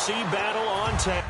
Kelsey battle on tap.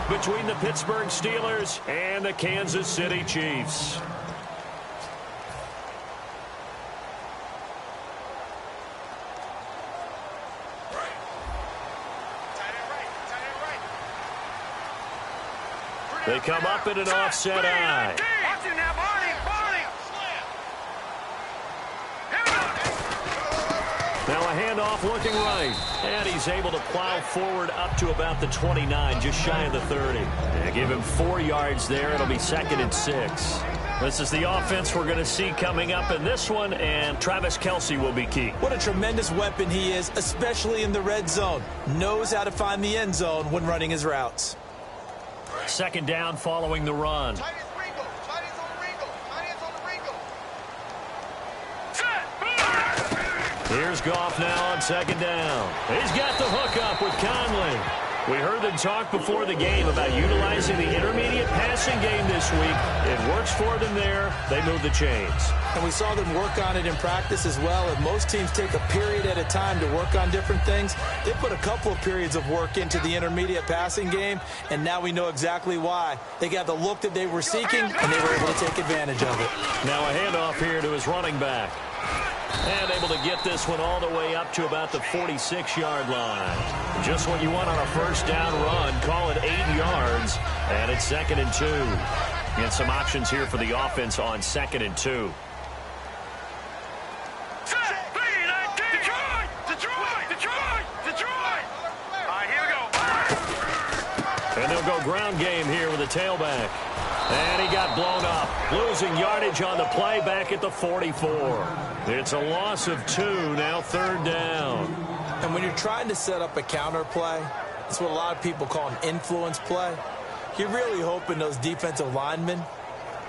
Between the Pittsburgh Steelers and the Kansas City Chiefs. They come up in an offset eye. Now a handoff looking right. And he's able to plow forward up to about the 29, just shy of the 30. And give him 4 yards there. It'll be 2nd and 6. This is the offense we're going to see coming up in this one, and Travis Kelce will be key. What a tremendous weapon he is, especially in the red zone. Knows how to find the end zone when running his routes. 2nd down following the run. Here's Goff now on 2nd down. He's got the hook up with Conley. We heard them talk before the game about utilizing the intermediate passing game this week. It works for them there. They move the chains. And we saw them work on it in practice as well. And most teams take a period at a time to work on different things. They put a couple of periods of work into the intermediate passing game, and now we know exactly why. They got the look that they were seeking, and they were able to take advantage of it. Now a handoff here to his running back. And able to get this one all the way up to about the 46-yard line. Just what you want on a first down run. Call it 8 yards. And it's 2nd and 2. And some options here for the offense on 2nd and 2. And they'll go ground game here with a tailback. And he got blown up. Losing yardage on the play back at the 44. It's a loss of 2, now 3rd down. And when you're trying to set up a counter play, it's what a lot of people call an influence play. You're really hoping those defensive linemen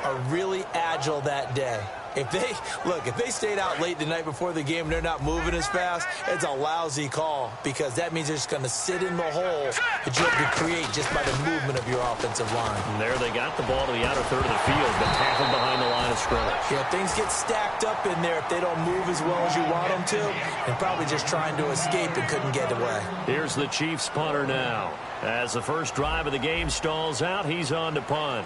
are really agile that day. If they stayed out late the night before the game and they're not moving as fast, it's a lousy call because that means they're just going to sit in the hole that you have to create just by the movement of your offensive line. And there they got the ball to the outer third of the field, but tackled behind the line of scrimmage. Yeah, things get stacked up in there if they don't move as well as you want them to, and probably just trying to escape and couldn't get away. Here's the Chiefs punter now. As the first drive of the game stalls out, he's on to punt.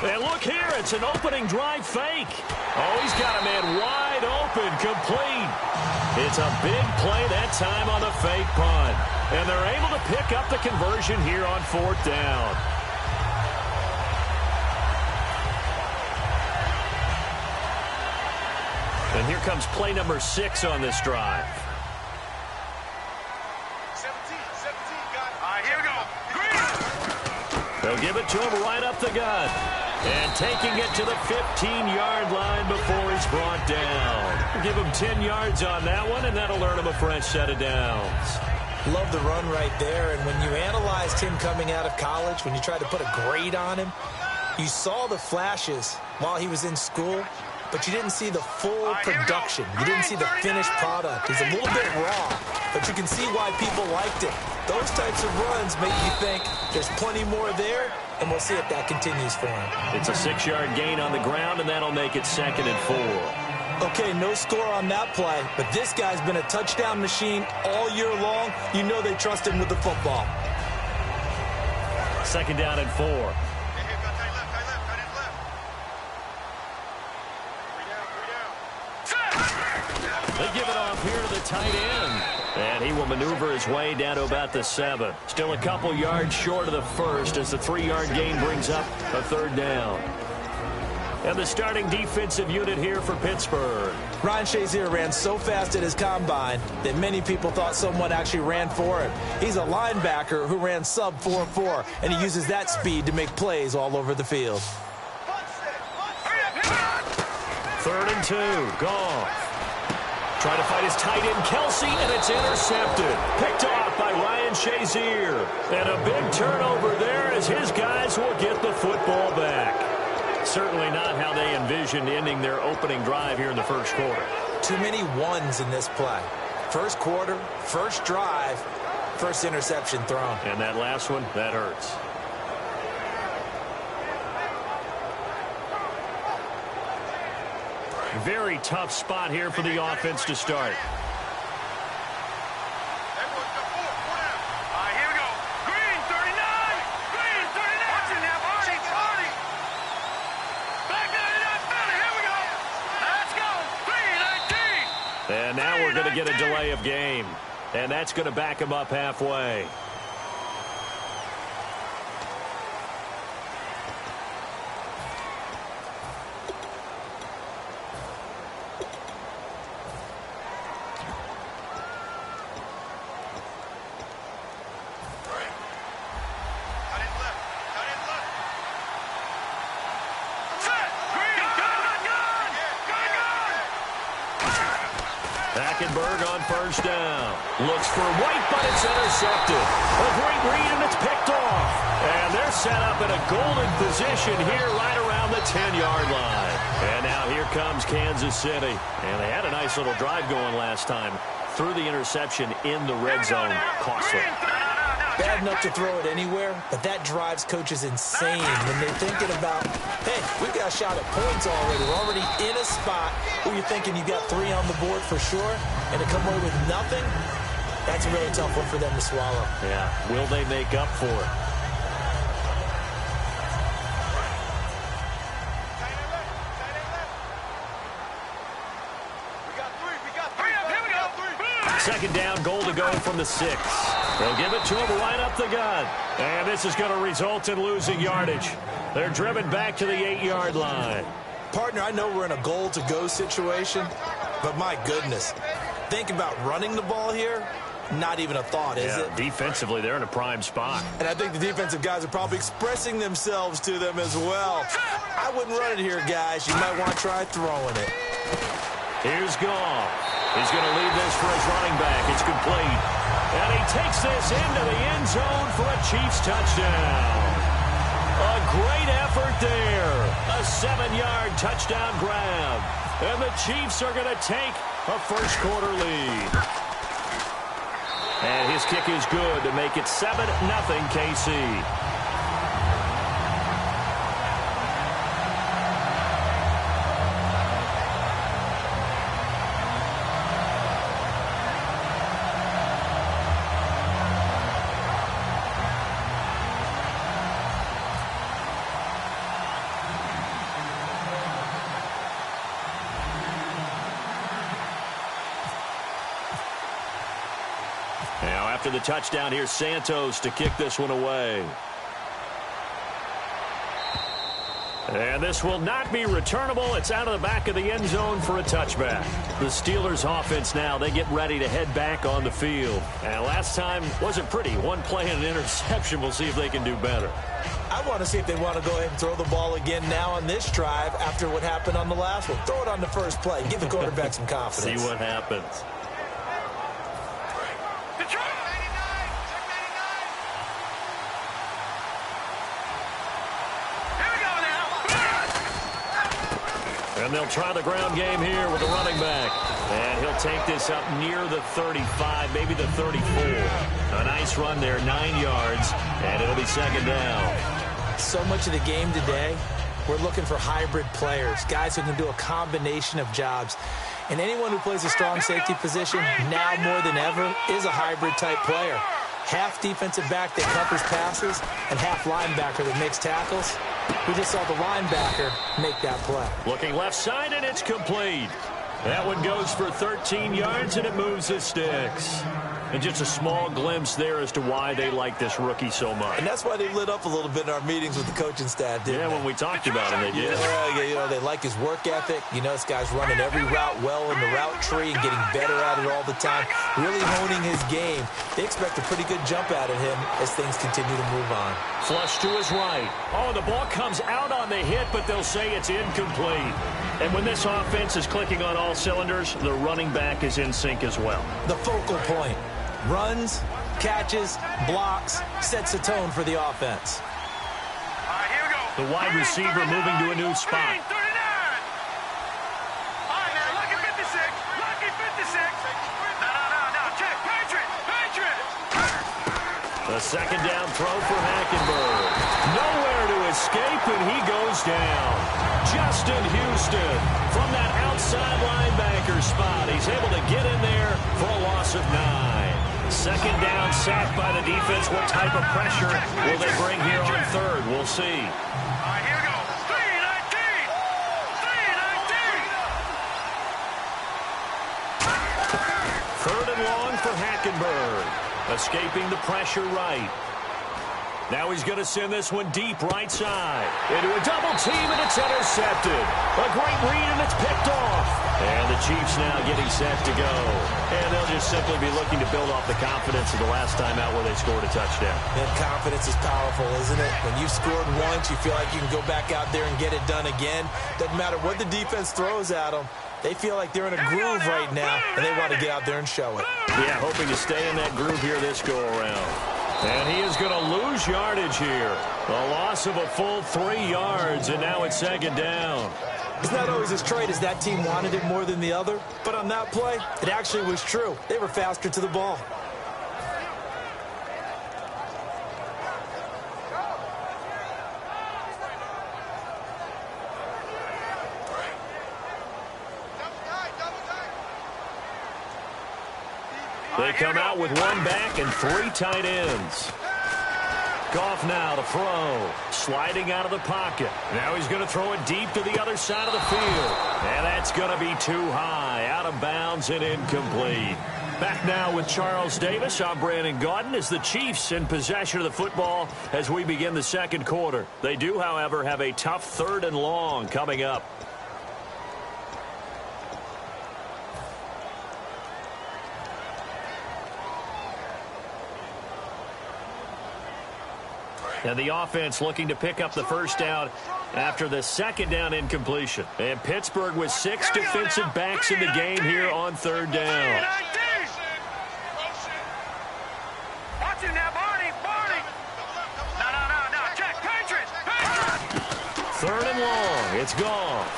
And look here, it's an opening drive fake. Oh, he's got a man wide open, complete. It's a big play that time on the fake punt. And they're able to pick up the conversion here on 4th down. And here comes play number 6 on this drive. 17, got it. Here we go. They'll give it to him right up the gut. And taking it to the 15-yard line before he's brought down. Give him 10 yards on that one, and that'll earn him a fresh set of downs. Love the run right there. And when you analyzed him coming out of college, when you tried to put a grade on him, you saw the flashes while he was in school, but you didn't see the full production. You didn't see the finished product. He's a little bit raw, but you can see why people liked it. Those types of runs make you think there's plenty more there, and we'll see if that continues for him. It's a 6-yard gain on the ground, and that'll make it 2nd and 4. Okay, no score on that play, but this guy's been a touchdown machine all year long. You know they trust him with the football. 2nd down and 4. Hey, got tight left, tight end left. 3 down. They give it off here to the tight end. And he will maneuver his way down to about the 7. Still a couple yards short of the first as the 3-yard gain brings up a 3rd down. And the starting defensive unit here for Pittsburgh. Ryan Shazier ran so fast at his combine that many people thought someone actually ran for him. He's a linebacker who ran sub 4.4, and he uses that speed to make plays all over the field. 3rd and 2. Goff. Trying to fight his tight end, Kelsey, and it's intercepted. Picked off by Ryan Shazier. And a big turnover there as his guys will get the football back. Certainly not how they envisioned ending their opening drive here in the first quarter. Too many ones in this play. First quarter, first drive, first interception thrown. And that last one, that hurts. Very tough spot here for the offense to start. Everyone's got 4 down. All right, here we go. Green, 39. Green, 39. Watching now, Barney. Back 99, Barney. Here we go. Let's go. 3-19. And now we're going to get a delay of game. And that's going to back him up halfway. On 1st down. Looks for White, but it's intercepted. A great read, and it's picked off. And they're set up in a golden position here right around the 10-yard line. And now here comes Kansas City. And they had a nice little drive going last time. Threw the interception in the red zone. Costly. Bad enough to throw it anywhere, but that drives coaches insane when they're thinking about, hey, we've got a shot at points already. We're already in a spot where you're thinking you got 3 on the board for sure, and to come away with nothing, that's a really tough one for them to swallow. Yeah, will they make up for it? We got 3. Here we go. 2nd down, goal to go from the 6. They'll give it to him right up the gut. And this is going to result in losing yardage. They're driven back to the 8-yard line. Partner, I know we're in a goal-to-go situation, but my goodness, think about running the ball here. Not even a thought, is it? Defensively, they're in a prime spot. And I think the defensive guys are probably expressing themselves to them as well. I wouldn't run it here, guys. You might want to try throwing it. Here's Goff. He's going to lead this for his running back. It's complete. And he takes this into the end zone for a Chiefs touchdown. A great effort there. A 7-yard touchdown grab. And the Chiefs are going to take a first-quarter lead. And his kick is good to make it 7-0 KC. Now after the touchdown, here's Santos to kick this one away. And this will not be returnable. It's out of the back of the end zone for a touchback. The Steelers offense now, they get ready to head back on the field. And last time wasn't pretty. One play and an interception. We'll see if they can do better. I want to see if they want to go ahead and throw the ball again now on this drive after what happened on the last one. Throw it on the first play. Give the quarterback some confidence. See what happens. And they'll try the ground game here with the running back. And he'll take this up near the 35, maybe the 34. A nice run there, 9 yards, and it'll be second down. So much of the game today we're looking for hybrid players, guys who can do a combination of jobs. And anyone who plays a strong safety position, now more than ever, is a hybrid-type player. Half defensive back that covers passes and half linebacker that makes tackles. We just saw the linebacker make that play. Looking left side, and it's complete. That one goes for 13 yards, and it moves the sticks. And just a small glimpse there as to why they like this rookie so much. And that's why they lit up a little bit in our meetings with the coaching staff, didn't they? When we talked about him, they did. Yeah, you know, they like his work ethic. You know, this guy's running every route well in the route tree and getting better at it all the time, really honing his game. They expect a pretty good jump out of him as things continue to move on. Flush to his right. Oh, the ball comes out on the hit, but they'll say it's incomplete. And when this offense is clicking on all cylinders, the running back is in sync as well. The focal point. Runs, catches, blocks, sets a tone for the offense. All right, here we go. The wide receiver moving to a new spot. 39. All right, now, lucky 56. Lucky 56. No. Check. Patriot. The second down throw for Hackenberg. Nowhere to escape, and he goes down. Justin Houston from that outside linebacker spot. He's able to get in there for a loss of 9. Second down, sacked by the defense. What type of pressure will they bring here on third? We'll see. All right, here we go. 319. Third and long for Hackenberg. Escaping the pressure right. Now he's going to send this one deep right side. Into a double team, and it's intercepted. A great read, and it's picked off. And the Chiefs now getting set to go. And they'll just simply be looking to build off the confidence of the last time out where they scored a touchdown. And confidence is powerful, isn't it? When you've scored once, you feel like you can go back out there and get it done again. Doesn't matter what the defense throws at them. They feel like they're in a groove right now, and they want to get out there and show it. Yeah, hoping to stay in that groove here this go-around. And he is going to lose yardage here. A loss of a full 3 yards, and now it's second down. It's not always as straight as that team wanted it more than the other, but on that play, it actually was true. They were faster to the ball. They come out with one back and 3 tight ends. Goff now to throw. Sliding out of the pocket. Now he's going to throw it deep to the other side of the field. And that's going to be too high. Out of bounds and incomplete. Back now with Charles Davis. I'm Brandon Gaudin as the Chiefs in possession of the football as we begin the second quarter. They do, however, have a tough third and long coming up. And the offense looking to pick up the first down after the second down incompletion. And Pittsburgh with 6 defensive backs in the game here on third down. Watch him now, Barney. No. Check. Patriot. Third and long. It's Goff.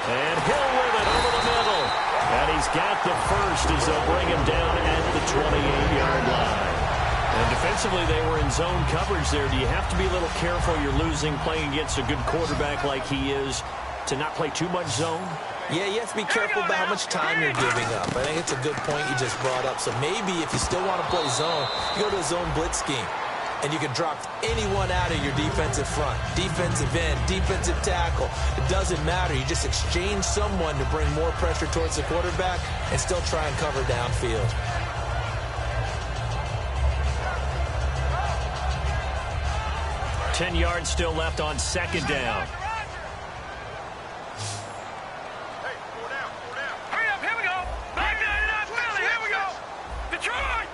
And Hill with it over the middle. And he's got the first as they'll bring him down at the 28-yard line. And defensively, they were in zone coverage there. Do you have to be a little careful? You're losing, playing against a good quarterback like he is, to not play too much zone? Yeah, you have to be careful about how much time you're giving up. I think it's a good point you just brought up. So maybe if you still want to play zone, you go to a zone blitz scheme. And you can drop anyone out of your defensive front. Defensive end, defensive tackle. It doesn't matter. You just exchange someone to bring more pressure towards the quarterback and still try and cover downfield. Ten yards still left on second down. Hurry up, here we go. Back 99 Philly, here we go. Detroit.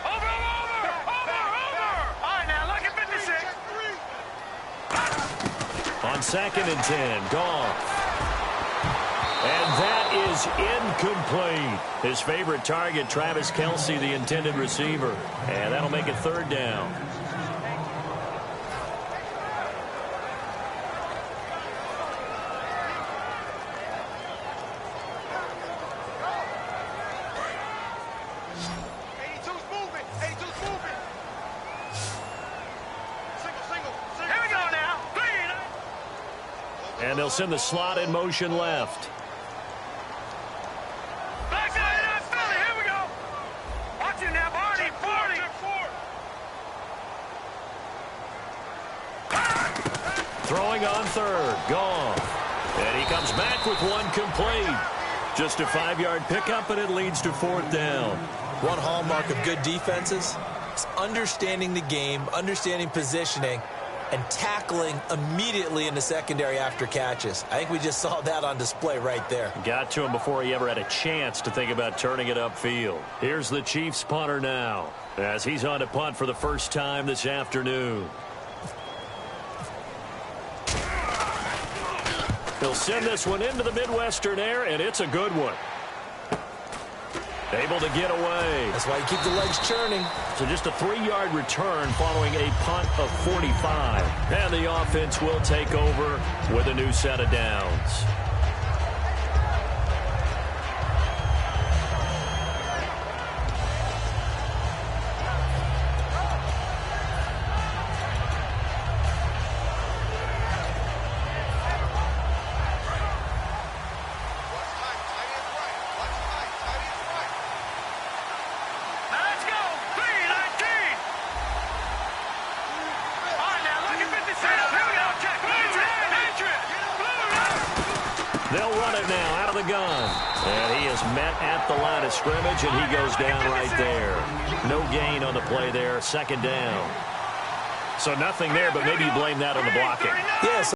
Over. All right, now, look at 56. On second and 10, Goff. And that is incomplete. His favorite target, Travis Kelce, the intended receiver. And that'll make it third down. Here we go now. And they'll send the slot in motion left. Here we go. Watch it now, Barney. 40. Throwing on third. Goff. And he comes back with one complete. Just a 5-yard pickup, and it leads to fourth down. One hallmark of good defenses is understanding the game, understanding positioning, and tackling immediately in the secondary after catches. I think we just saw that on display right there. Got to him before he ever had a chance to think about turning it upfield. Here's the Chiefs punter now, as he's on to punt for the first time this afternoon. He'll send this one into the Midwestern air, and it's a good one. Able to get away. That's why you keep the legs churning. So just a 3-yard return following a punt of 45. And the offense will take over with a new set of downs. They'll run it now out of the gun. And he is met at the line of scrimmage, and he goes down right there. No gain on the play there, second down. So nothing there, but maybe you blame that on the blocking. Yes,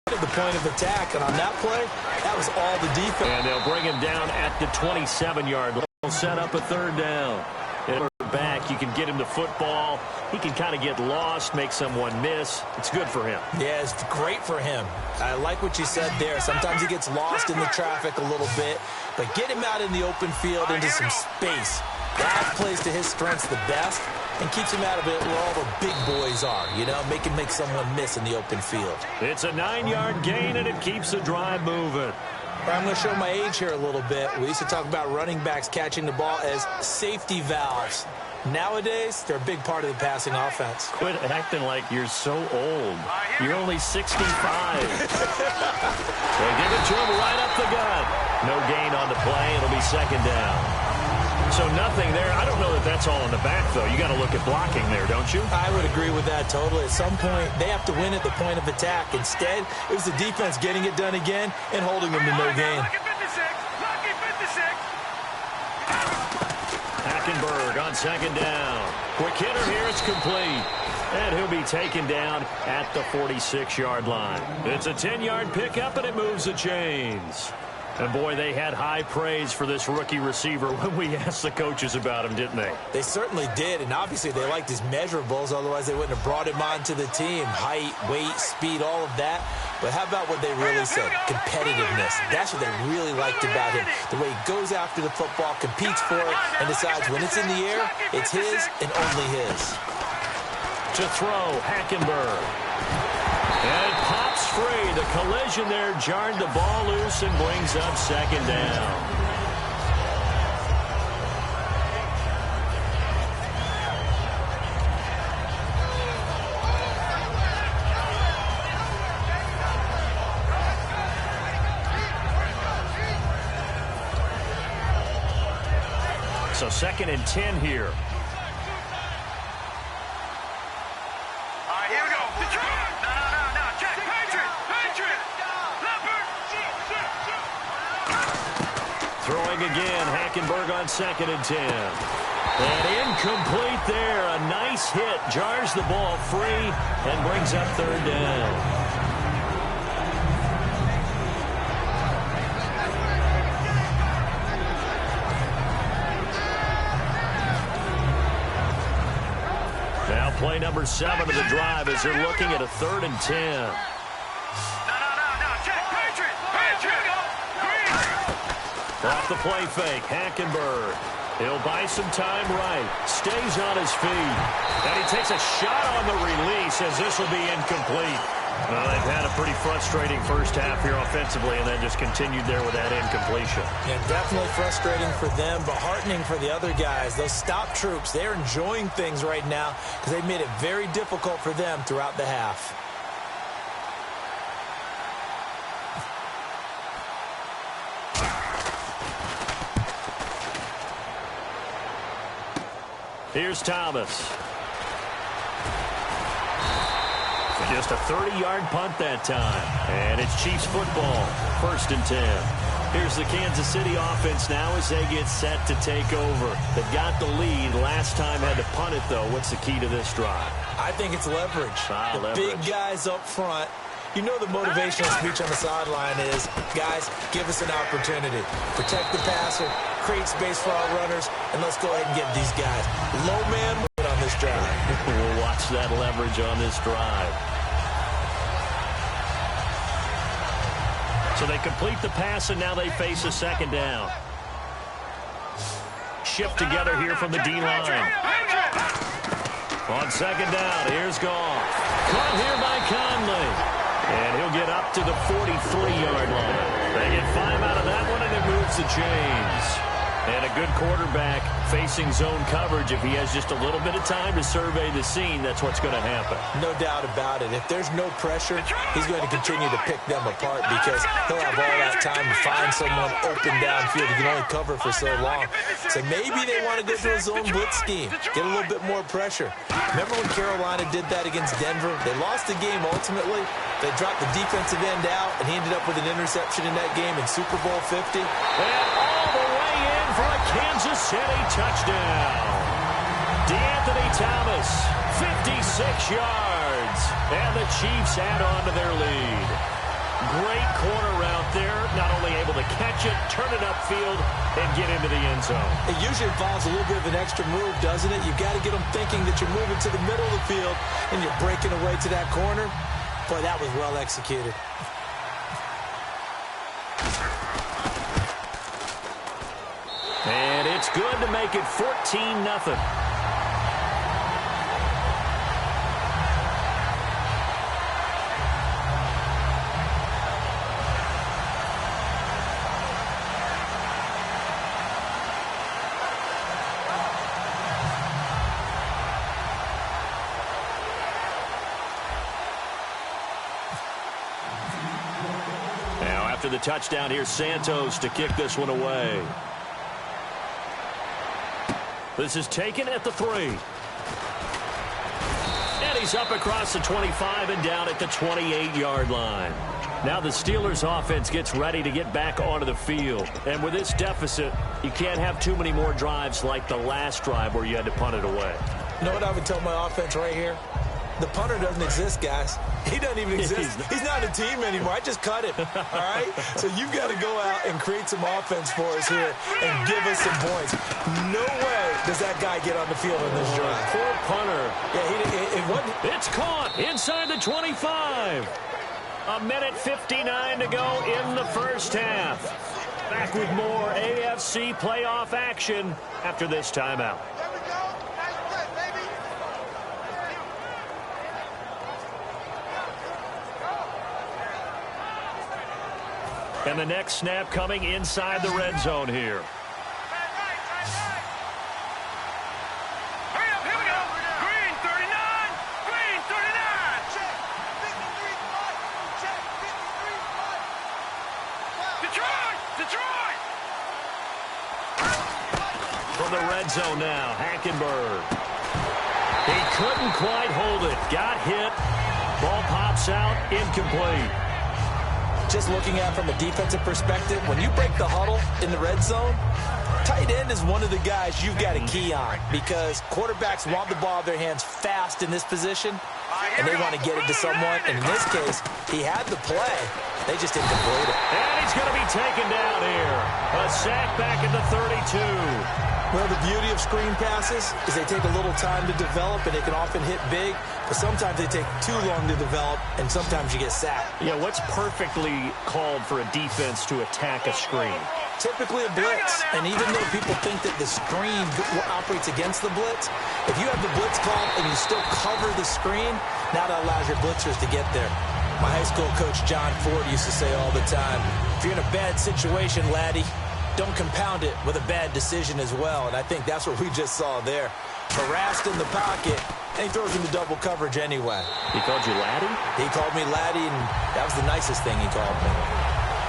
the point of attack, and on that play, that was all the defense. And they'll bring him down at the 27-yard line. They'll set up a third down. And back, you can get him the football. He can kind of get lost, make someone miss. It's good for him. Yeah, it's great for him. I like what you said there. Sometimes he gets lost in the traffic a little bit, but get him out in the open field into some space. That plays to his strengths the best and keeps him out of it where all the big boys are, you know, make someone miss in the open field. It's a 9-yard gain, and it keeps the drive moving. I'm going to show my age here a little bit. We used to talk about running backs catching the ball as safety valves. Nowadays, they're a big part of the passing offense. Quit acting like you're so old. You're only 65. They give it to him right up the gut. No gain on the play. It'll be second down. So nothing there. I don't know that that's all in the back, though. You got to look at blocking there, don't you? I would agree with that totally. At some point, they have to win at the point of attack. Instead, it was the defense getting it done again and holding them to no gain. Hackenberg on second down. Quick hitter here. It's complete. And he'll be taken down at the 46-yard line. It's a 10-yard pickup, and it moves the chains. And, boy, they had high praise for this rookie receiver when we asked the coaches about him, didn't they? They certainly did, and obviously they liked his measurables. Otherwise, they wouldn't have brought him onto the team. Height, weight, speed, all of that. But how about what they really said? Competitiveness. That's what they really liked about him. The way he goes after the football, competes for it, and decides when it's in the air, it's his and only his. To throw, Hackenberg. And it pops free. The collision there jarred the ball loose and brings up second down. So second and 10 here. Throwing again, Hackenberg on second and 10. And incomplete there. A nice hit. Jars the ball free and brings up third down. Now play number 7 of the drive as they're looking at a third and 10. Off the play fake, Hackenberg. He'll buy some time right. Stays on his feet. And he takes a shot on the release as this will be incomplete. Well, they've had a pretty frustrating first half here offensively and then just continued there with that incompletion. Yeah, definitely frustrating for them, but heartening for the other guys. Those stop troops, they're enjoying things right now because they've made it very difficult for them throughout the half. Here's Thomas. Just a 30-yard punt that time. And it's Chiefs football, 1st and 10. Here's the Kansas City offense now as they get set to take over. They've got the lead. Last time had to punt it, though. What's the key to this drive? I think it's leverage. The big guys up front. You know the motivational speech on the sideline is, guys, give us an opportunity. Protect the passer, create space for our runners, and let's go ahead and get these guys. Low man on this drive. We'll watch that leverage on this drive. So they complete the pass, and now they face a 2nd down. Shift together here from the D-line. On 2nd down, here's Goff. Caught here by Conley. And he'll get up to the 43-yard line. They get 5 out of that one, and it moves the chains. And a good quarterback facing zone coverage. If he has just a little bit of time to survey the scene, that's what's going to happen. No doubt about it. If there's no pressure, he's going to continue to pick them apart because he'll have all that time to find someone open downfield. He can only cover for so long. So maybe they want to go to a zone blitz scheme, get a little bit more pressure. Remember when Carolina did that against Denver? They lost the game ultimately. They dropped the defensive end out, and he ended up with an interception in that game in Super Bowl 50. And all the way in for a Kansas City touchdown. DeAnthony Thomas, 56 yards. And the Chiefs add on to their lead. Great corner route there. Not only able to catch it, turn it upfield, and get into the end zone. It usually involves a little bit of an extra move, doesn't it? You've got to get them thinking that you're moving to the middle of the field, and you're breaking away to that corner. Boy, that was well executed. And it's good to make it 14-0. After the touchdown, here's Santos to kick this one away. This is taken at the 3. And he's up across the 25 and down at the 28-yard line. Now the Steelers offense gets ready to get back onto the field. And with this deficit, you can't have too many more drives like the last drive where you had to punt it away. You know what I would tell my offense right here? The punter doesn't exist, guys. He doesn't even exist. He's not a team anymore. I just cut him, all right? So you've got to go out and create some offense for us here and give us some points. No way does that guy get on the field in this drive. Poor punter. Yeah, it wasn't. It's caught inside the 25. A minute 59 to go in the first half. Back with more AFC playoff action after this timeout. And the next snap coming inside the red zone here. Hurry up, here we go. Green 39. Green 39. Check. 53. Check. 53. Detroit. From the red zone now, Hackenberg. He couldn't quite hold it. Got hit. Ball pops out, incomplete. Just looking at it from a defensive perspective, when you break the huddle in the red zone, tight end is one of the guys you've got to key on because quarterbacks want the ball in their hands fast in this position, and they want to get it to someone. And in this case, he had the play. They just didn't complete it. And he's going to be taken down here. A sack back at the 32. Well, the beauty of screen passes is they take a little time to develop, and they can often hit big, but sometimes they take too long to develop, and sometimes you get sacked. Yeah, what's perfectly called for a defense to attack a screen? Typically a blitz, and even though people think that the screen operates against the blitz, if you have the blitz called and you still cover the screen, now that allows your blitzers to get there. My high school coach, John Ford, used to say all the time, if you're in a bad situation, laddie, don't compound it with a bad decision as well. And I think that's what we just saw there. Harassed in the pocket, and he throws into double coverage anyway. He called you laddie? He called me laddie, and that was the nicest thing he called me.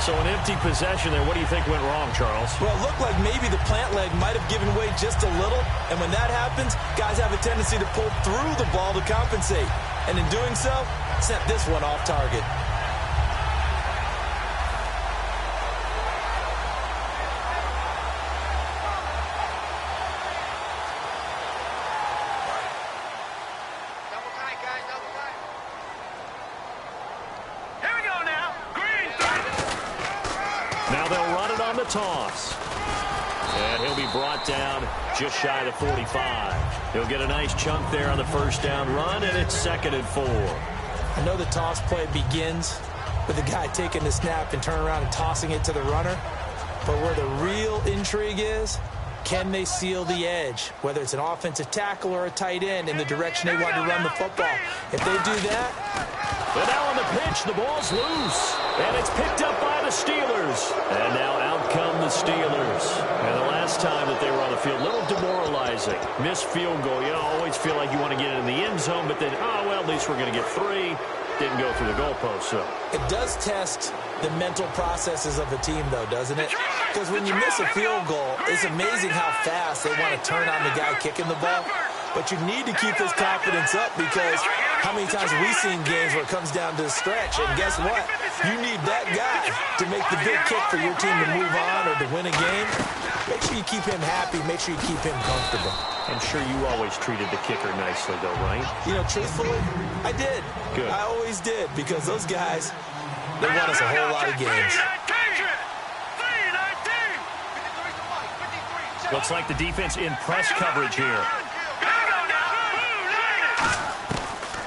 So an empty possession there. What do you think went wrong, Charles? Well, it looked like maybe the plant leg might have given way just a little. And when that happens, guys have a tendency to pull through the ball to compensate. And in doing so, sent this one off target. Now they'll run it on the toss. And he'll be brought down just shy of the 45. He'll get a nice chunk there on the first down run, and it's 2nd and 4. I know the toss play begins with the guy taking the snap and turning around and tossing it to the runner. But where the real intrigue is, can they seal the edge, whether it's an offensive tackle or a tight end, in the direction they want to run the football? If they do that... But now on the pitch, the ball's loose. And it's picked up by the Steelers. And now out come the Steelers. And the last time that they were on the field, a little demoralizing. Missed field goal. You always feel like you want to get it in the end zone, but then, oh, well, at least we're going to get 3. Didn't go through the goalpost, so. It does test the mental processes of a team, though, doesn't it? Because when you miss a field goal, it's amazing how fast they want to turn on the guy kicking the ball. But you need to keep this confidence up, because how many times have we seen games where it comes down to the stretch? And guess what? You need that guy to make the big kick for your team to move on or to win a game. Make sure you keep him happy. Make sure you keep him comfortable. I'm sure you always treated the kicker nicely, though, right? You know, truthfully, I did. Good. I always did, because those guys, they won us a whole lot of games. Looks like the defense in press coverage here.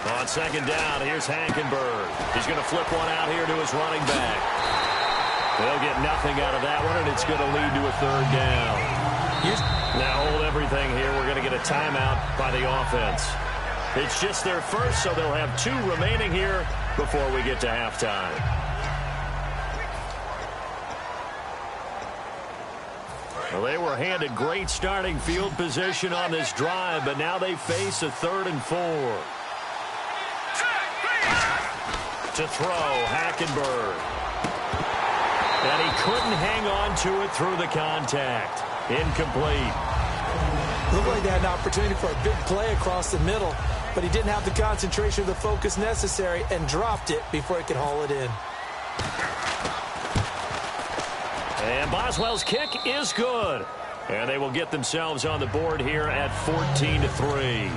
On 2nd down, here's Hankenberg. He's going to flip one out here to his running back. They'll get nothing out of that one, and it's going to lead to a 3rd down. Now hold everything here. We're going to get a timeout by the offense. It's just their first, so they'll have 2 remaining here before we get to halftime. Well, they were handed great starting field position on this drive, but now they face a 3rd and 4. To throw, Hackenberg. And he couldn't hang on to it through the contact. Incomplete. Looked like they had an opportunity for a big play across the middle, but he didn't have the concentration or the focus necessary and dropped it before he could haul it in. And Boswell's kick is good. And they will get themselves on the board here at 14-3.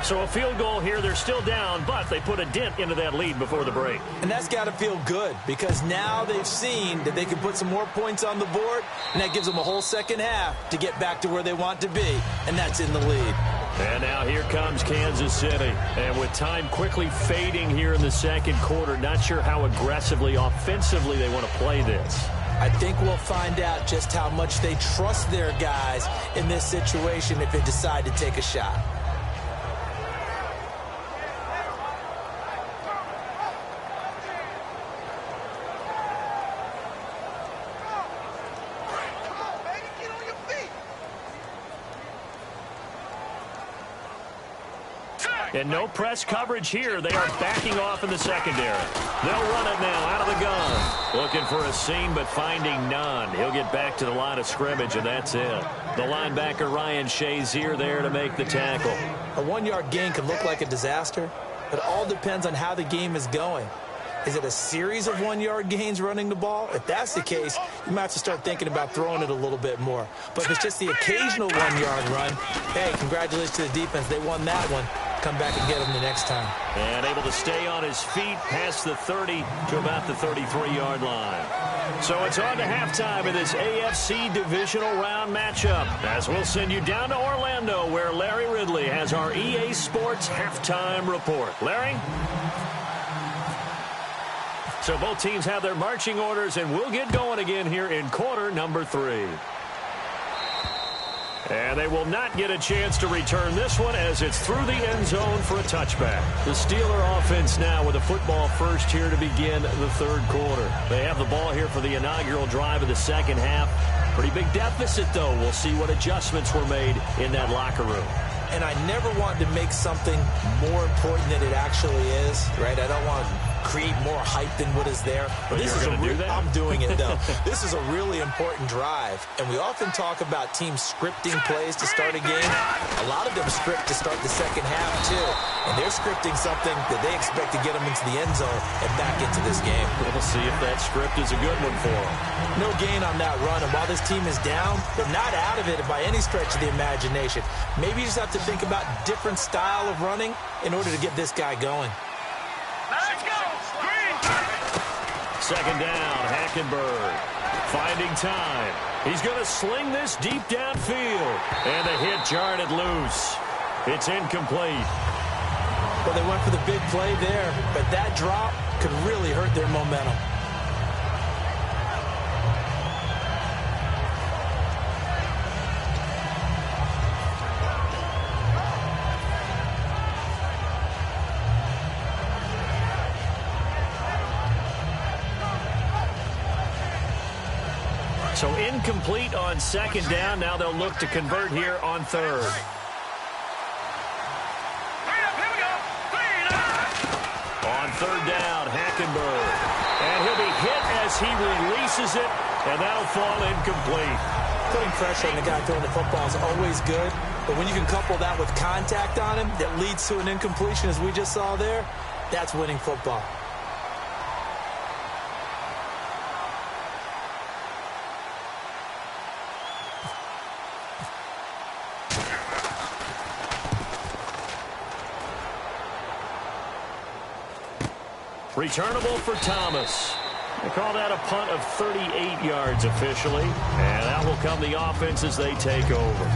So a field goal here, they're still down, but they put a dent into that lead before the break. And that's got to feel good, because now they've seen that they can put some more points on the board, and that gives them a whole second half to get back to where they want to be, and that's in the lead. And now here comes Kansas City. And with time quickly fading here in the 2nd quarter, not sure how aggressively, offensively they want to play this. I think we'll find out just how much they trust their guys in this situation if they decide to take a shot. And no press coverage here. They are backing off in the secondary. They'll run it now out of the gun. Looking for a seam, but finding none. He'll get back to the line of scrimmage, and that's it. The linebacker, Ryan Shazier, there to make the tackle. A 1-yard gain can look like a disaster, but it all depends on how the game is going. Is it a series of 1-yard gains running the ball? If that's the case, you might have to start thinking about throwing it a little bit more. But if it's just the occasional 1-yard run, hey, congratulations to the defense. They won that one. Come back and get him the next time. And able to stay on his feet past the 30 to about the 33-yard line. So it's on to halftime in this AFC divisional round matchup, as we'll send you down to Orlando, where Larry Ridley has our EA Sports halftime report. Larry? So both teams have their marching orders, and we'll get going again here in quarter number 3. And they will not get a chance to return this one, as it's through the end zone for a touchback. The Steeler offense now with a football first here to begin the 3rd quarter. They have the ball here for the inaugural drive of the 2nd half. Pretty big deficit, though. We'll see what adjustments were made in that locker room. And I never want to make something more important than it actually is, right? I don't want create more hype than what is there. But this is I'm doing it, though. This is a really important drive, and we often talk about teams scripting plays to start a game. A lot of them script to start the second half, too, and they're scripting something that they expect to get them into the end zone and back into this game. We'll see if that script is a good one for them. No gain on that run, and while this team is down, they're not out of it by any stretch of the imagination. Maybe you just have to think about different style of running in order to get this guy going. Let's go. Green. Second down, Hackenberg finding time. He's going to sling this deep downfield, and the hit jarred loose. It's incomplete. Well, they went for the big play there, but that drop could really hurt their momentum. So incomplete on second down. Now they'll look to convert here on third. On third down, Hackenberg. And he'll be hit as he releases it, and that'll fall incomplete. Putting pressure on the guy throwing the football is always good, but when you can couple that with contact on him that leads to an incompletion, as we just saw there, that's winning football. Returnable for Thomas. They call that a punt of 38 yards officially. And out will come the offense as they take over.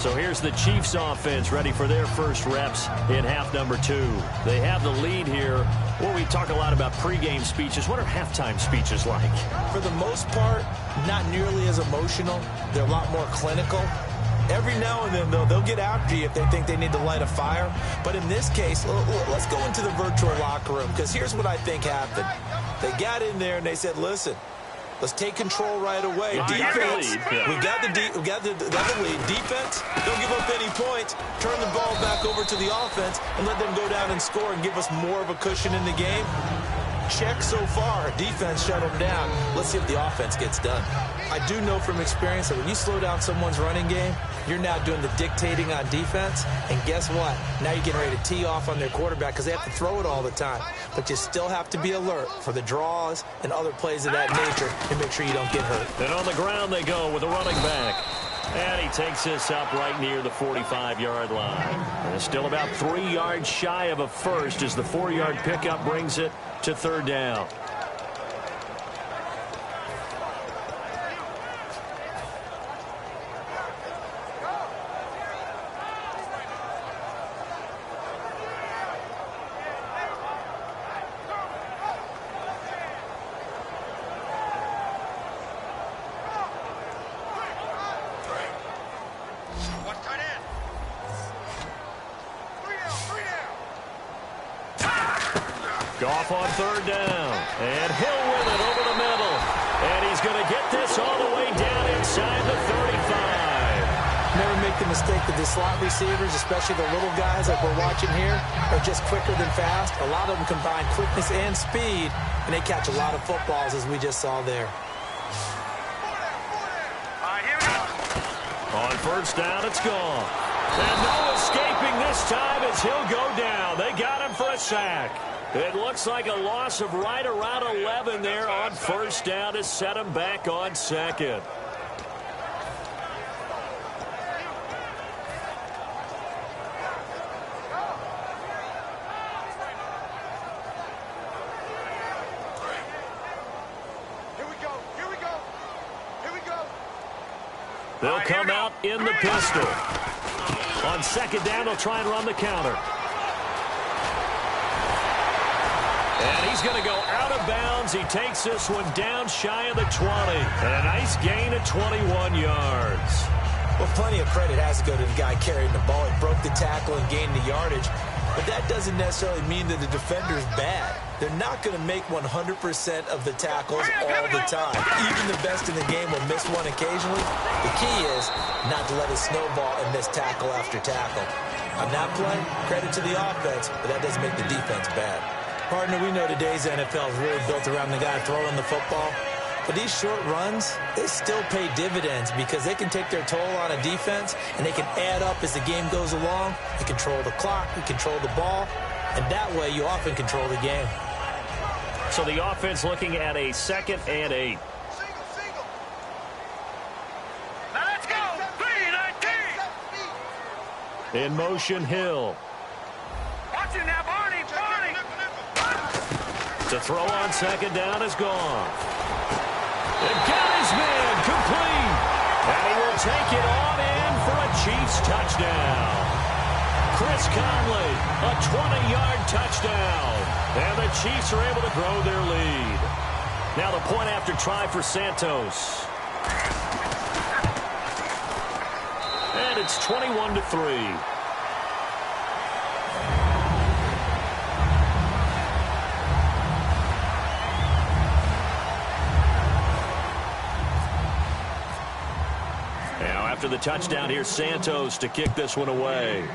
So here's the Chiefs offense ready for their first reps in half number 2. They have the lead here. Well, we talk a lot about pregame speeches. What are halftime speeches like? For the most part, not nearly as emotional. They're a lot more clinical. Every now and then, though, they'll get after you if they think they need to light a fire. But in this case, let's go into the virtual locker room, because here's what I think happened. They got in there and they said, listen, let's take control right away. Defense, we got the lead. Defense, don't give up any points. Turn the ball back over to the offense and let them go down and score and give us more of a cushion in the game. Check so far. Defense shut them down. Let's see if the offense gets done. I do know from experience that when you slow down someone's running game, you're now doing the dictating on defense. And guess what? Now you're getting ready to tee off on their quarterback because they have to throw it all the time. But you still have to be alert for the draws and other plays of that nature and make sure you don't get hurt. And on the ground they go with a running back. And he takes this up right near the 45-yard line. And it's still about 3 yards shy of a first as the 4-yard pickup brings it to third down. Goff on third down, and Hill with it over the middle, and he's going to get this all the way down inside the 35. Never make the mistake that the slot receivers, especially the little guys like we're watching here, are just quicker than fast. A lot of them combine quickness and speed, and they catch a lot of footballs, as we just saw there. On first down, it's gone. And no escaping this time as he'll go down. They got him for a sack. It looks like a loss of right around 11 there on first down to set him back on second. They'll come out in the pistol. On second down, they'll try and run the counter. And he's going to go out of bounds. He takes this one down shy of the 20. And a nice gain of 21 yards. Well, plenty of credit has to go to the guy carrying the ball. He broke the tackle and gained the yardage. But that doesn't necessarily mean that the defender's bad. They're not going to make 100% of the tackles all the time. Even the best in the game will miss one occasionally. The key is not to let it snowball and miss tackle after tackle. On that play, credit to the offense, but that doesn't make the defense bad. Partner, we know today's NFL is really built around the guy throwing the football. But these short runs, they still pay dividends because they can take their toll on a defense and they can add up as the game goes along. You control the clock, you control the ball, and that way you often control the game. So the offense looking at a 2nd and 8. Now let's go. 3-19. In motion, Hill. Watch it now, Barney. The throw on 2nd down is gone. It got his man complete. And he will take it on in for a Chiefs touchdown. Chris Conley, a 20-yard touchdown. And the Chiefs are able to grow their lead. Now the point after try for Santos. And it's 21-3. After the touchdown, here's Santos to kick this one away.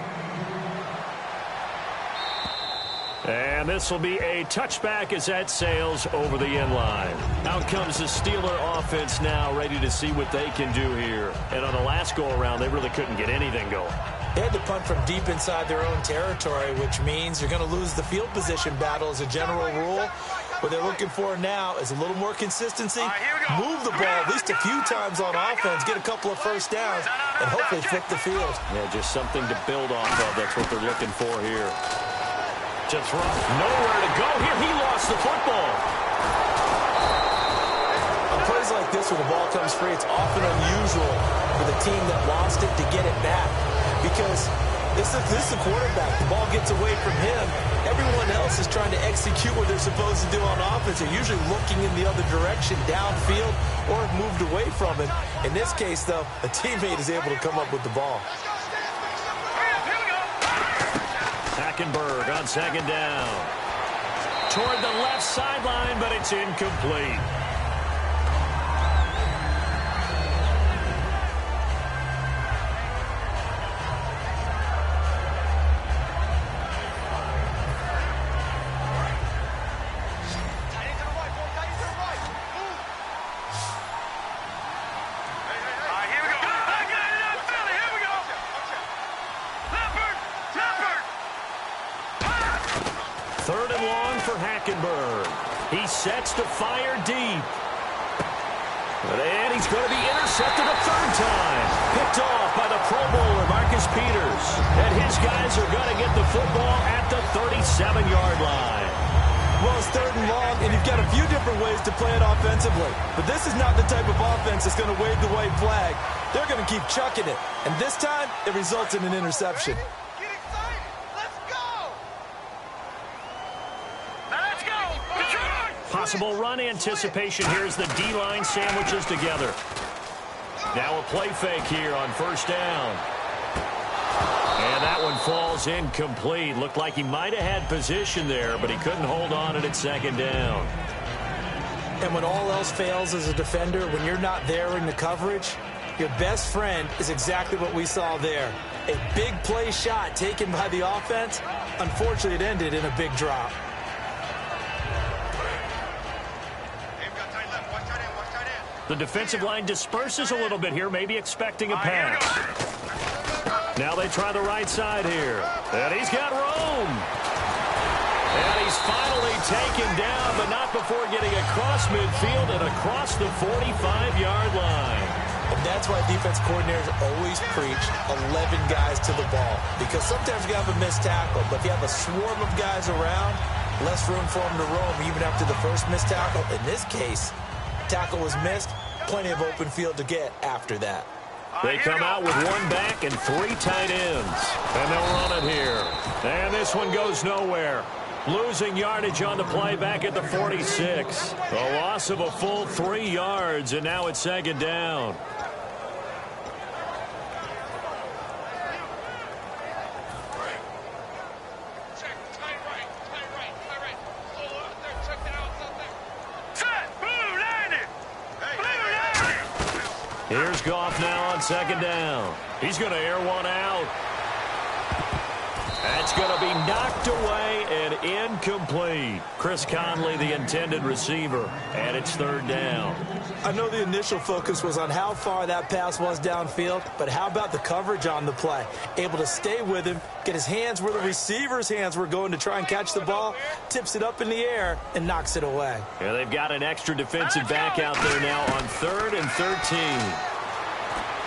And this will be a touchback as that sails over the end line. Out comes the Steeler offense now, ready to see what they can do here. And on the last go-around, they really couldn't get anything going. They had to punt from deep inside their own territory, which means you're going to lose the field position battle as a general rule. What they're looking for now is a little more consistency, move the ball at least a few times on offense, get a couple of first downs, and hopefully flip the field. Yeah, just something to build off of. That's what they're looking for here. To throw. Nowhere to go here. He lost the football. On plays like this where the ball comes free, it's often unusual for the team that lost it to get it back because this is the quarterback. The ball gets away from him. Everyone else is trying to execute what they're supposed to do on offense. They're usually looking in the other direction, downfield, or have moved away from it. In this case, though, a teammate is able to come up with the ball. Hackenberg on 2nd down. Toward the left sideline, but it's incomplete. He sets to fire deep. And he's going to be intercepted a 3rd time. Picked off by the Pro Bowler, Marcus Peters. And his guys are going to get the football at the 37-yard line. Well, it's 3rd and long, and you've got a few different ways to play it offensively. But this is not the type of offense that's going to wave the white flag. They're going to keep chucking it. And this time, it results in an interception. Possible run anticipation here as the D-line sandwiches together. Now a play fake here on 1st down. And that one falls incomplete. Looked like he might have had position there, but he couldn't hold on it at 2nd down. And when all else fails as a defender, when you're not there in the coverage, your best friend is exactly what we saw there. A big play shot taken by the offense. Unfortunately, it ended in a big drop. The defensive line disperses a little bit here, maybe expecting a pass. Now they try the right side here. And he's got room. And he's finally taken down, but not before getting across midfield and across the 45-yard line. And that's why defense coordinators always preach 11 guys to the ball. Because sometimes you have a missed tackle, but if you have a swarm of guys around, less room for them to roam even after the first missed tackle. In this case, tackle was missed, plenty of open field to get after that. They come out with 1 back and 3 tight ends. And they'll run it here. And this one goes nowhere. Losing yardage on the play back at the 46. A loss of a full 3 yards, and now it's 2nd down. Here's Goff now on 2nd down. He's going to air one out. That's going to be knocked away and incomplete. Chris Conley, the intended receiver, and it's third down. I know the initial focus was on how far that pass was downfield, but how about the coverage on the play? Able to stay with him, get his hands where the receiver's hands were going to try and catch the ball, tips it up in the air, and knocks it away. Yeah, they've got an extra defensive back out there now on 3rd and 13.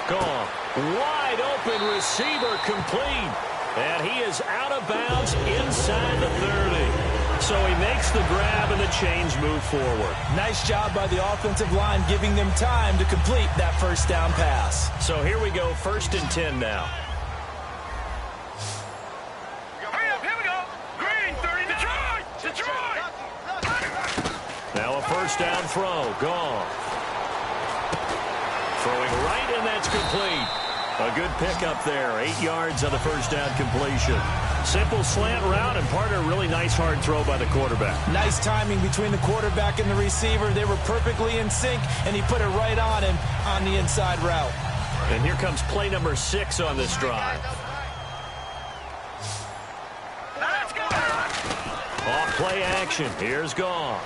Gone. Wide open receiver complete. And he is out of bounds inside the 30. So he makes the grab and the chains move forward. Nice job by the offensive line giving them time to complete that first down pass. So here we go, 1st and 10 now. Hurry up, here we go. Green, 30, Detroit! Now a first down throw, gone. Throwing right, and that's complete. A good pickup there. 8 yards on the first down completion. Simple slant route and part of a really nice hard throw by the quarterback. Nice timing between the quarterback and the receiver. They were perfectly in sync, and he put it right on him on the inside route. And here comes play number 6 on this drive. Let's go! Off play action. Here's Goff.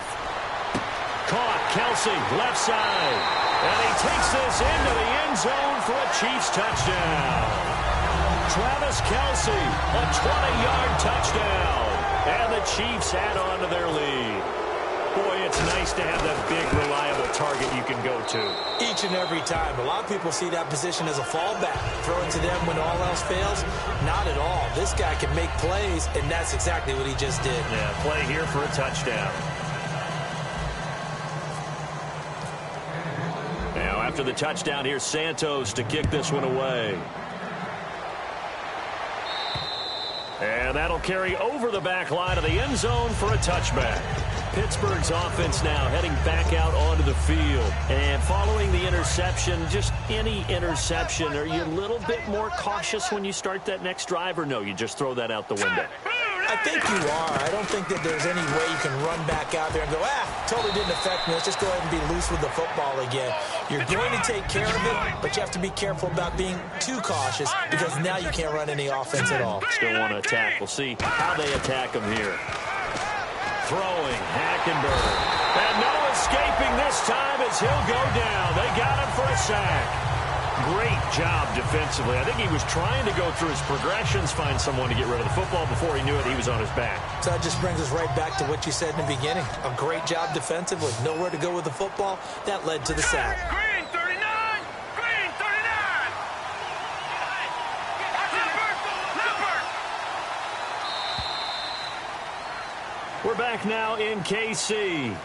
Caught. Kelsey, left side. And he takes this into the end zone for a Chiefs touchdown. Travis Kelsey, a 20-yard touchdown. And the Chiefs add on to their lead. Boy, it's nice to have that big, reliable target you can go to. Each and every time. A lot of people see that position as a fallback. Throw it to them when all else fails. Not at all. This guy can make plays, and that's exactly what he just did. Yeah, play here for a touchdown. Now, after the touchdown, here's Santos to kick this one away. And that'll carry over the back line of the end zone for a touchback. Pittsburgh's offense now heading back out onto the field. And following the interception, just any interception, are you a little bit more cautious when you start that next drive, or no, you just throw that out the window? I think you are. I don't think that there's any way you can run back out there and go, totally didn't affect me. Let's just go ahead and be loose with the football again. You're going to take care of it, but you have to be careful about being too cautious because now you can't run any offense at all. Still want to attack. We'll see how they attack them here. Throwing, Hackenberg. And no escaping this time as he'll go down. They got him for a sack. Great job defensively. I think he was trying to go through his progressions, find someone to get rid of the football. Before he knew it, he was on his back. So that just brings us right back to what you said in the beginning. A great job defensively. Nowhere to go with the football. That led to the sack. Green, 39! Green, 39! Lippert! We're back now in KC.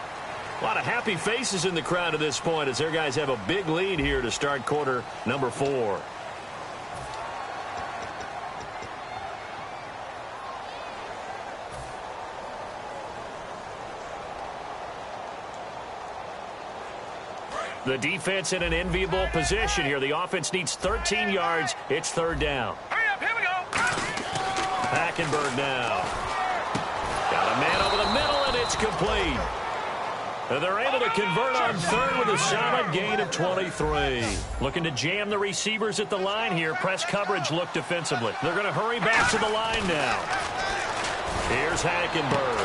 A lot of happy faces in the crowd at this point as their guys have a big lead here to start quarter number 4. The defense in an enviable position here. The offense needs 13 yards. It's third down. Hurry up, here we go! Hackenberg now. Got a man over the middle, and it's complete. And they're able to convert on third with a solid gain of 23. Looking to jam the receivers at the line here. Press coverage look defensively. They're going to hurry back to the line now. Here's Hackenberg.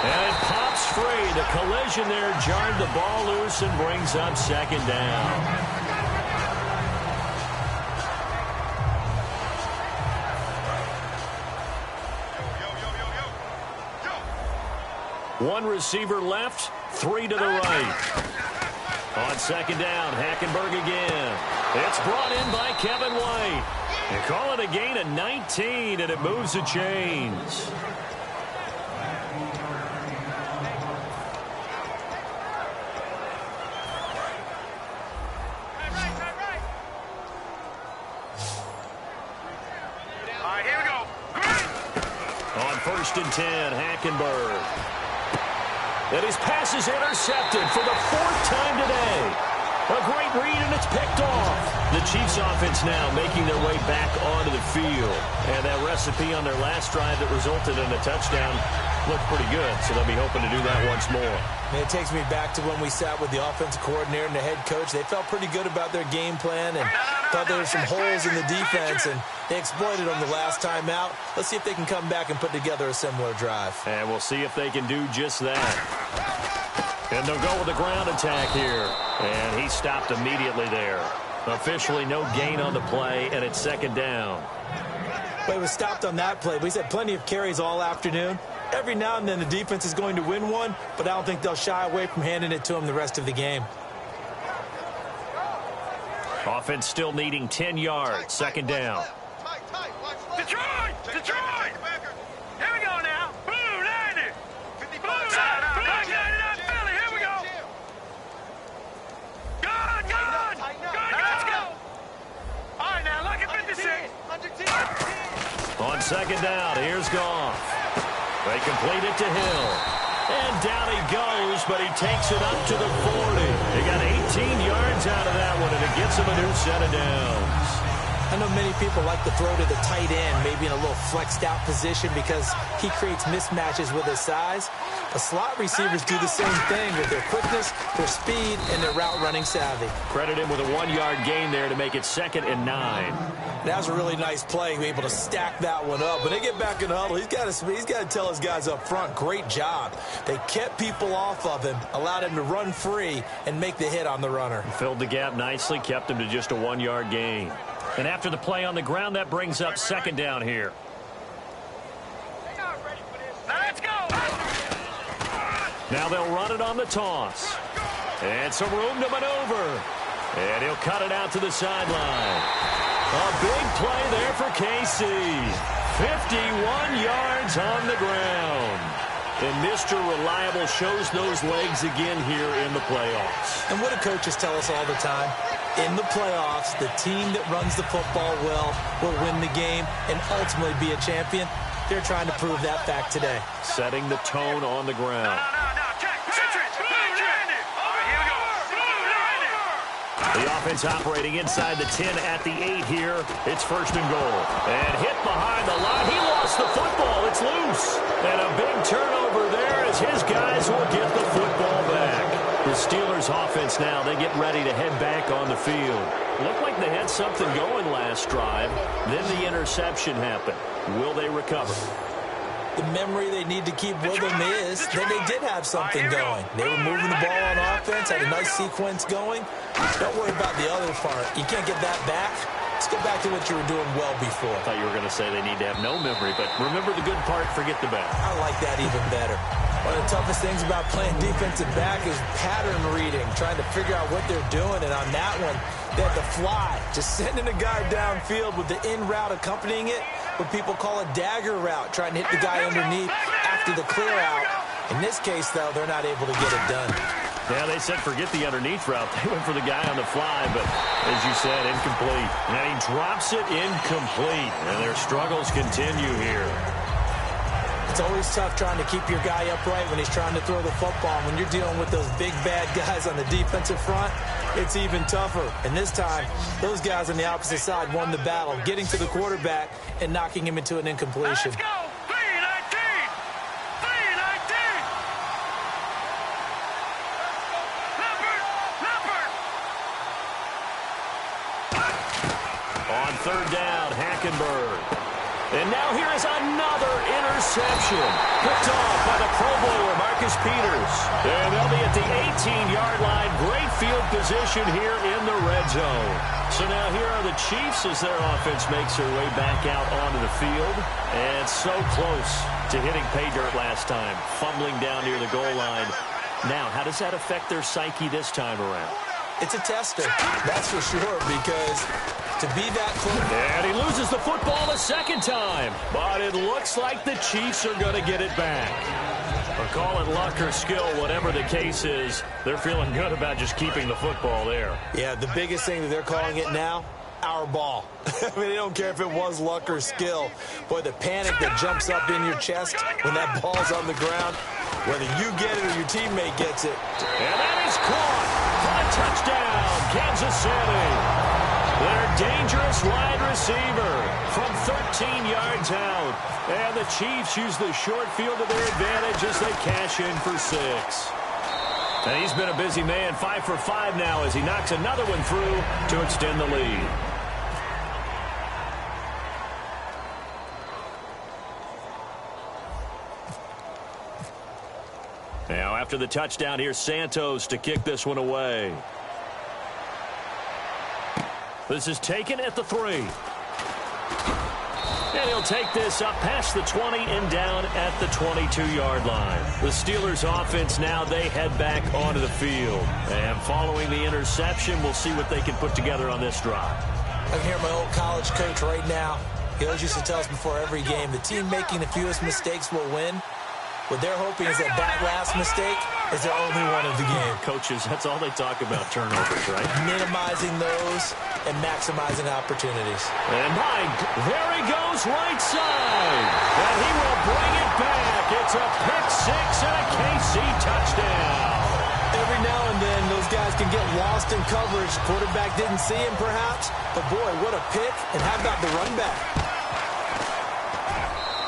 And it pops free. The collision there jarred the ball loose and brings up second down. One receiver left, 3 to the right. On second down, Hackenberg again. It's brought in by Kevin White. They call it a gain of 19, and it moves the chains. All right, here we go. Green! On 1st and 10, Hackenberg. And his pass is intercepted for the 4th time today. A great read, and it's picked off. The Chiefs offense now making their way back onto the field. And that recipe on their last drive that resulted in a touchdown looked pretty good, so they'll be hoping to do that once more. And it takes me back to when we sat with the offensive coordinator and the head coach. They felt pretty good about their game plan, and Thought there were some holes in the defense, and they exploited them the last time out. Let's see if they can come back and put together a similar drive. And we'll see if they can do just that. And they'll go with the ground attack here. And he stopped immediately there. Officially no gain on the play, and it's second down. Well, he was stopped on that play. He's had plenty of carries all afternoon. Every now and then the defense is going to win one, but I don't think they'll shy away from handing it to him the rest of the game. Offense still needing 10 yards. Second down. Detroit! Detroit! Here we go now. Blue 90. Blue 90. Black 99 Philly. Here we go. Good, good. Good, let's go. All right, now, look at 56. On second down, here's Goff. They complete it to Hill. And down he goes, but he takes it up to the 40. They got 18 yards out of that one, and it gets him a new set of downs. I know many people like to throw to the tight end, maybe in a little flexed out position because he creates mismatches with his size. The slot receivers do the same thing with their quickness, their speed, and their route running savvy. Credit him with a 1-yard gain there to make it 2nd and 9. That was a really nice play, able to stack that one up. When they get back in the huddle, he's got to tell his guys up front, great job. They kept people off of him, allowed him to run free and make the hit on the runner. Filled the gap nicely, kept him to just a 1-yard gain. And after the play on the ground, that brings up second down here. Let's go. Now they'll run it on the toss. And some room to maneuver. And he'll cut it out to the sideline. A big play there for KC. 51 yards on the ground. And Mr. Reliable shows those legs again here in the playoffs. And what do coaches tell us all the time? In the playoffs, the team that runs the football well will win the game and ultimately be a champion. They're trying to prove that fact today. Setting the tone on the ground. The offense operating inside the 10 at the 8 here. It's 1st and goal. And hit behind the line. He lost the football. It's loose. And a big turnover there as his guys will get the football back. The Steelers offense now, they get ready to head back on the field. Looked like they had something going last drive. Then the interception happened. Will they recover? The memory they need to keep with them is that they did have something going. They were moving the ball on offense, had a nice sequence going. Don't worry about the other part. You can't get that back. Let's go back to what you were doing well before. I thought you were going to say they need to have no memory, but remember the good part, forget the bad. I like that even better. One of the toughest things about playing defensive back is pattern reading, trying to figure out what they're doing. And on that one, they had to fly, just sending a guy downfield with the in route accompanying it, what people call a dagger route, trying to hit the guy underneath after the clear out. In this case, though, they're not able to get it done. Yeah, they said forget the underneath route. They went for the guy on the fly, but as you said, incomplete. And he drops it incomplete, and their struggles continue here. It's always tough trying to keep your guy upright when he's trying to throw the football. When you're dealing with those big, bad guys on the defensive front, it's even tougher. And this time, those guys on the opposite side won the battle, getting to the quarterback and knocking him into an incompletion. Let's go. 319. 319. Leopard. On 3rd down, Hackenberg. And now here is another interception. Picked off by the Pro Bowler, Marcus Peters. And they'll be at the 18-yard line. Great field position here in the red zone. So now here are the Chiefs as their offense makes their way back out onto the field. And so close to hitting pay dirt last time, fumbling down near the goal line. Now, how does that affect their psyche this time around? It's a tester, that's for sure, because to be that close. And he loses the football a second time. But it looks like the Chiefs are going to get it back. Or call it luck or skill, whatever the case is, they're feeling good about just keeping the football there. Yeah, the biggest thing that they're calling it now, our ball. I mean, they don't care if it was luck or skill. Boy, the panic that jumps up in your chest when that ball's on the ground, whether you get it or your teammate gets it. And that is caught for a touchdown, Kansas City. Their dangerous wide receiver from 13 yards out. And the Chiefs use the short field to their advantage as they cash in for 6. And he's been a busy man, 5 for 5 now as he knocks another one through to extend the lead. Now after the touchdown, here's Santos to kick this one away. This is taken at the 3. And he'll take this up past the 20 and down at the 22-yard line. The Steelers offense now, they head back onto the field. And following the interception, we'll see what they can put together on this drive. I can hear my old college coach right now. He always used to tell us before every game, the team making the fewest mistakes will win. What they're hoping is that last mistake is their only one of the game. Coaches, that's all they talk about, turnovers, right? Minimizing those and maximizing opportunities. And Mike, there he goes right side. And he will bring it back. It's a pick 6 and a KC touchdown. Every now and then, those guys can get lost in coverage. Quarterback didn't see him, perhaps. But, boy, what a pick. And how about the run back?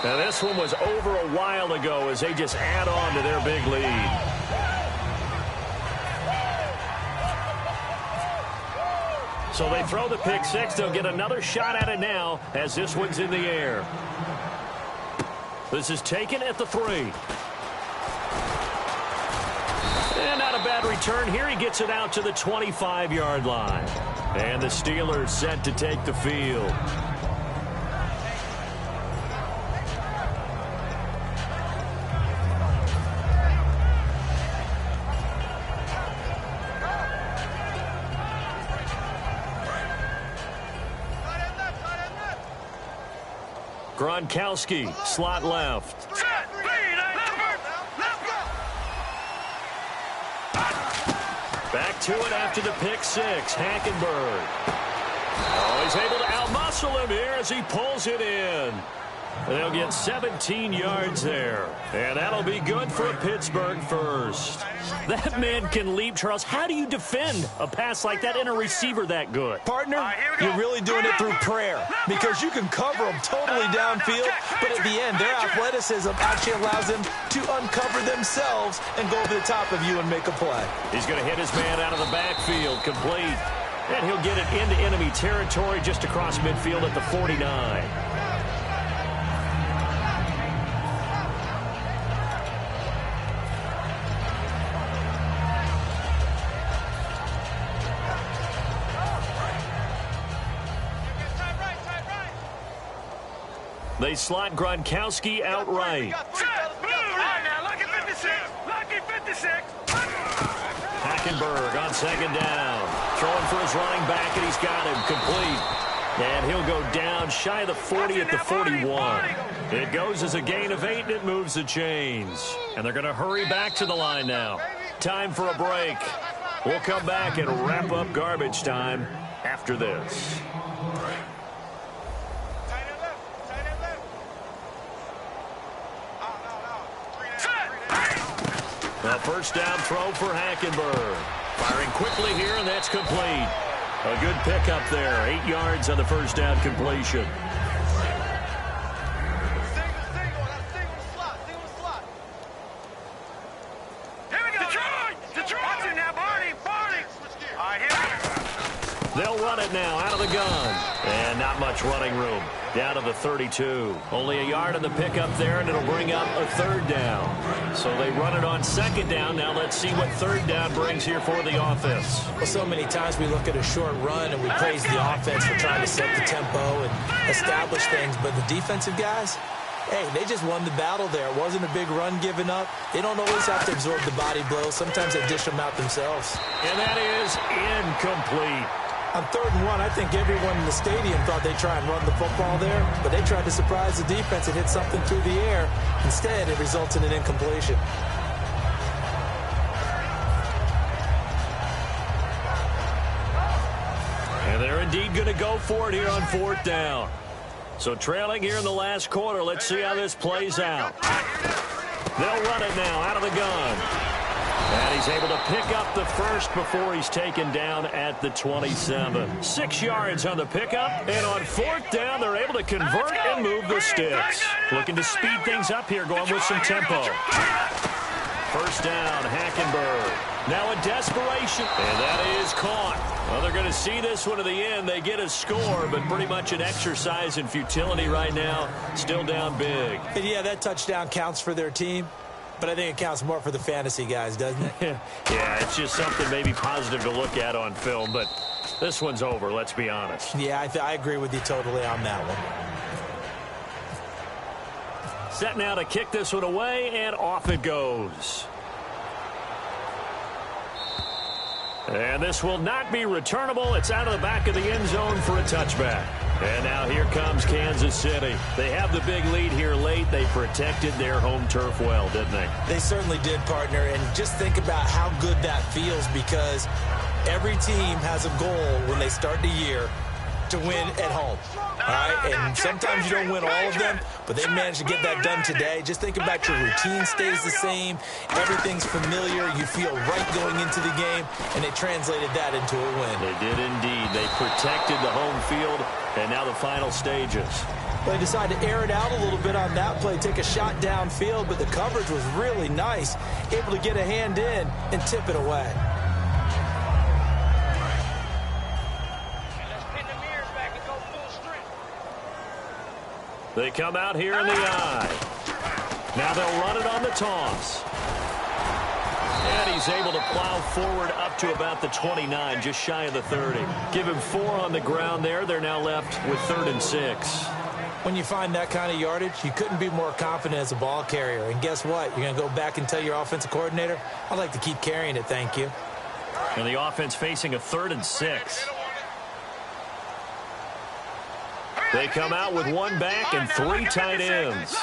Now, this one was over a while ago as they just add on to their big lead. So they throw the pick 6. They'll get another shot at it now as this one's in the air. This is taken at the 3. And not a bad return here. He gets it out to the 25-yard line. And the Steelers set to take the field. Gronkowski, slot left. Back to it after the pick 6. Hackenberg. Oh, he's able to outmuscle him here as he pulls it in. They'll get 17 yards there. And that'll be good for a Pittsburgh first. That man can leap, Charles. How do you defend a pass like that and a receiver that good? Partner, you're really doing it through prayer because you can cover them totally downfield, but at the end, their athleticism actually allows them to uncover themselves and go over the top of you and make a play. He's going to hit his man out of the backfield, complete. And he'll get it into enemy territory just across midfield at the 49. They slot Gronkowski outright. Hackenberg on second down. Throwing for his running back, and he's got him complete. And he'll go down shy of the 40 at the 41. It goes as a gain of 8, and it moves the chains. And they're going to hurry back to the line now. Time for a break. We'll come back and wrap up garbage time after this. A first down throw for Hackenberg. Firing quickly here, and that's complete. A good pickup there. 8 yards on the first down completion. They'll run it now out of the gun. And not much running room. Down to the 32. Only a yard on the pickup there, and it'll bring up a third down. So they run it on second down. Now let's see what third down brings here for the offense. Well, so many times we look at a short run and we praise the offense for trying to set the tempo and establish things. But the defensive guys, hey, they just won the battle there. It wasn't a big run given up. They don't always have to absorb the body blows. Sometimes they dish them out themselves. And that is incomplete. On 3rd and 1, I think everyone in the stadium thought they'd try and run the football there, but they tried to surprise the defense and hit something through the air. Instead, it results in an incompletion. And they're indeed going to go for it here on 4th down. So trailing here in the last quarter, let's see how this plays out. They'll run it now out of the gun. And he's able to pick up the first before he's taken down at the 27. 6 yards on the pickup, and on 4th down, they're able to convert and move the sticks. Looking to speed things up here, going with some tempo. First down, Hackenberg. Now in desperation, and that is caught. Well, they're going to see this one to the end. They get a score, but pretty much an exercise in futility right now. Still down big. And yeah, that touchdown counts for their team. but I think it counts more for the fantasy guys, doesn't it? Yeah, it's just something maybe positive to look at on film, but this one's over, let's be honest. Yeah, I agree with you totally on that one. Set now to kick this one away, and off it goes. And this will not be returnable. It's out of the back of the end zone for a touchback. And now here comes Kansas City. They have the big lead here late. They protected their home turf well, didn't they? They certainly did, partner. And just think about how good that feels, because every team has a goal when they start the year to win at home. All right? And sometimes you don't win all of them, but they managed to get that done today. Just think about your routine stays the same. Everything's familiar. You feel right going into the game, and they translated that into a win. They did indeed. They protected the home field, and now the final stages. Well, they decided to air it out a little bit on that play, take a shot downfield, but the coverage was really nice, able to get a hand in and tip it away. They come out here in the eye. Now they'll run it on the toss. And he's able to plow forward up to about the 29, just shy of the 30. Give him 4 on the ground there. They're now left with 3rd and 6. When you find that kind of yardage, you couldn't be more confident as a ball carrier. And guess what? You're going to go back and tell your offensive coordinator, I'd like to keep carrying it, thank you. And the offense facing a 3rd and 6. They come out with 1 back and 3 tight ends.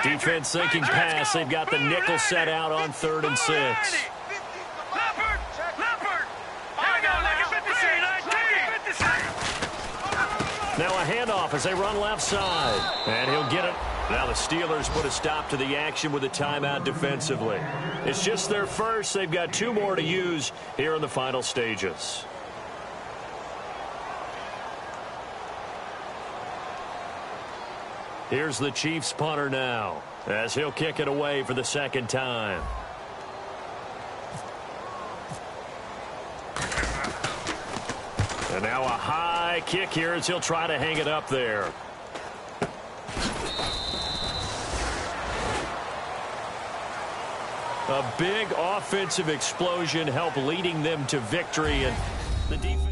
Defense thinking pass. They've got the nickel set out on 3rd and 6. Now a handoff as they run left side. And he'll get it. Now the Steelers put a stop to the action with a timeout defensively. It's just their first. They've got 2 more to use here in the final stages. Here's the Chiefs punter now, as he'll kick it away for the 2nd time. And now a high kick here as he'll try to hang it up there. A big offensive explosion helped leading them to victory, and the defense